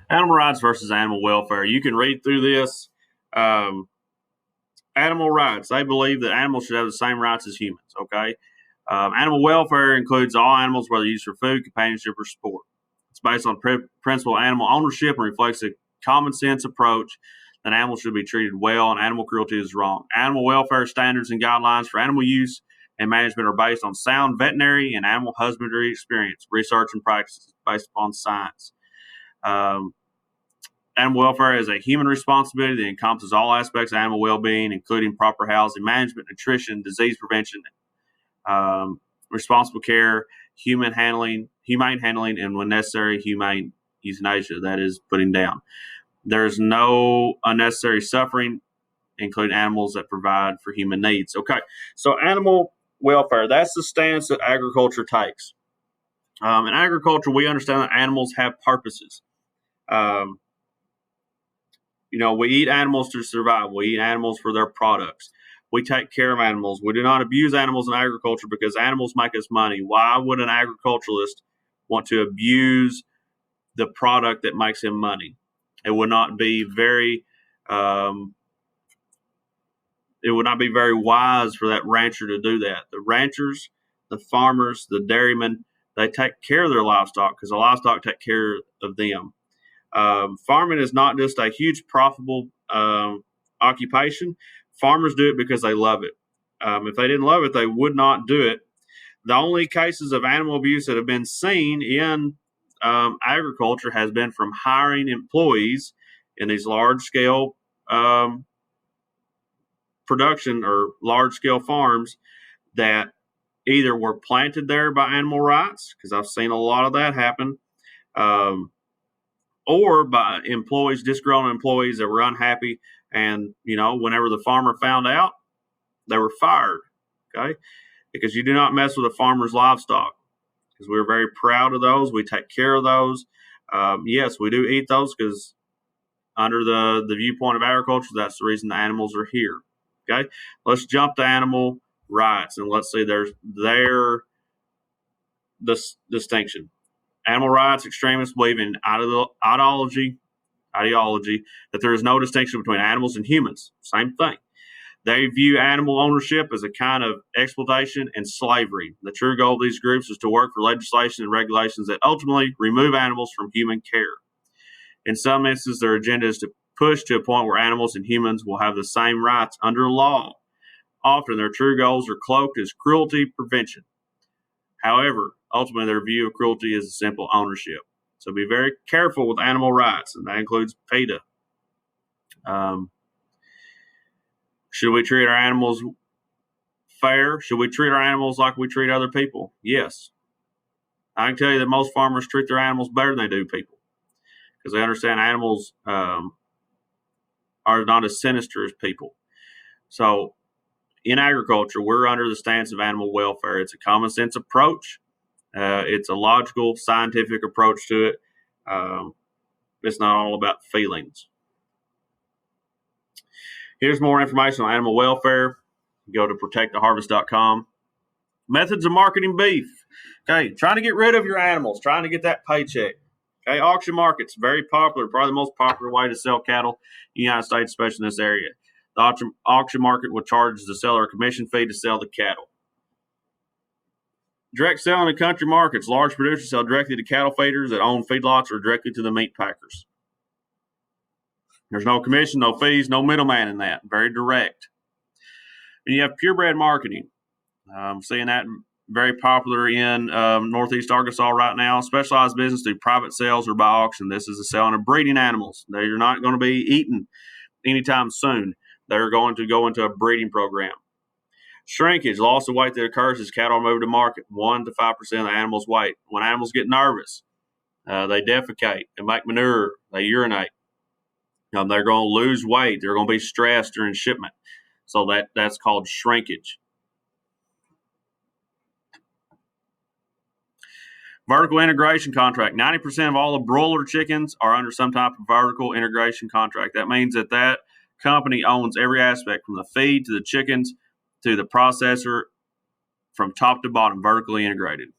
Animal rights versus animal welfare. You can read through this. Um, Animal rights. They believe that animals should have the same rights as humans. Okay. Animal welfare includes all animals, whether used for food, companionship, or sport. It's based on principle of animal ownership and reflects a common sense approach that animals should be treated well and animal cruelty is wrong. Animal welfare standards and guidelines for animal use and management are based on sound veterinary and animal husbandry experience, research, and practices based upon science. Um, Animal welfare is a human responsibility that encompasses all aspects of animal well-being, including proper housing management, nutrition, disease prevention, responsible care, humane handling, and when necessary, humane euthanasia. That is putting down. There is no unnecessary suffering, including animals that provide for human needs. Okay, so animal welfare, that's the stance that agriculture takes. In agriculture, we understand that animals have purposes. Um, we eat animals to survive. We eat animals for their products. We take care of animals. We do not abuse animals in agriculture because animals make us money. Why would an agriculturalist want to abuse the product that makes him money? It would not be very um, it would not be very wise for that rancher to do that. The ranchers, the farmers, the dairymen, they take care of their livestock because the livestock take care of them. Farming is not just a huge profitable occupation. Farmers do it because they love it. If they didn't love it, they would not do it. The only cases of animal abuse that have been seen in agriculture has been from hiring employees in these large scale production or large scale farms that either were planted there by animal rights, because I've seen a lot of that happen, or by employees, disgruntled employees that were unhappy. And, whenever the farmer found out, they were fired. Okay. Because you do not mess with a farmer's livestock, because we're very proud of those. We take care of those. Yes, we do eat those because under the viewpoint of agriculture, that's the reason the animals are here. Okay. Let's jump to animal rights and let's see their distinction. Animal rights extremists believe in ideology that there is no distinction between animals and humans. Same thing. They view animal ownership as a kind of exploitation and slavery. The true goal of these groups is to work for legislation and regulations that ultimately remove animals from human care. In some instances, their agenda is to push to a point where animals and humans will have the same rights under law. Often, their true goals are cloaked as cruelty prevention. However, ultimately, their view of cruelty is a simple ownership. So be very careful with animal rights, and that includes PETA. Should we treat our animals fair? Should we treat our animals like we treat other people? Yes. I can tell you that most farmers treat their animals better than they do people, because they understand animals are not as sinister as people. So in agriculture, we're under the stance of animal welfare. It's a common sense approach. It's a logical, scientific approach to it. It's not all about feelings. Here's more information on animal welfare. Go to protecttheharvest.com. Methods of marketing beef. Okay, trying to get rid of your animals, trying to get that paycheck. Okay, auction markets, very popular, probably the most popular way to sell cattle in the United States, especially in this area. The auction market will charge the seller a commission fee to sell the cattle. Direct selling in country markets. Large producers sell directly to cattle feeders that own feedlots or directly to the meat packers. There's no commission, no fees, no middleman in that. Very direct. And you have purebred marketing. Seeing that very popular in Northeast Arkansas right now. Specialized business through private sales or by auction. This is the selling of breeding animals. They're not going to be eaten anytime soon. They're going to go into a breeding program. Shrinkage, loss of weight that occurs as cattle are moved to market. 1 to 5% of the animal's weight. When animals get nervous, they defecate, they make manure, they urinate. They're going to lose weight. They're going to be stressed during shipment. So that's called shrinkage. Vertical integration contract. 90% of all the broiler chickens are under some type of vertical integration contract. That means that company owns every aspect, from the feed to the chickens to the processor, from top to bottom, vertically integrated.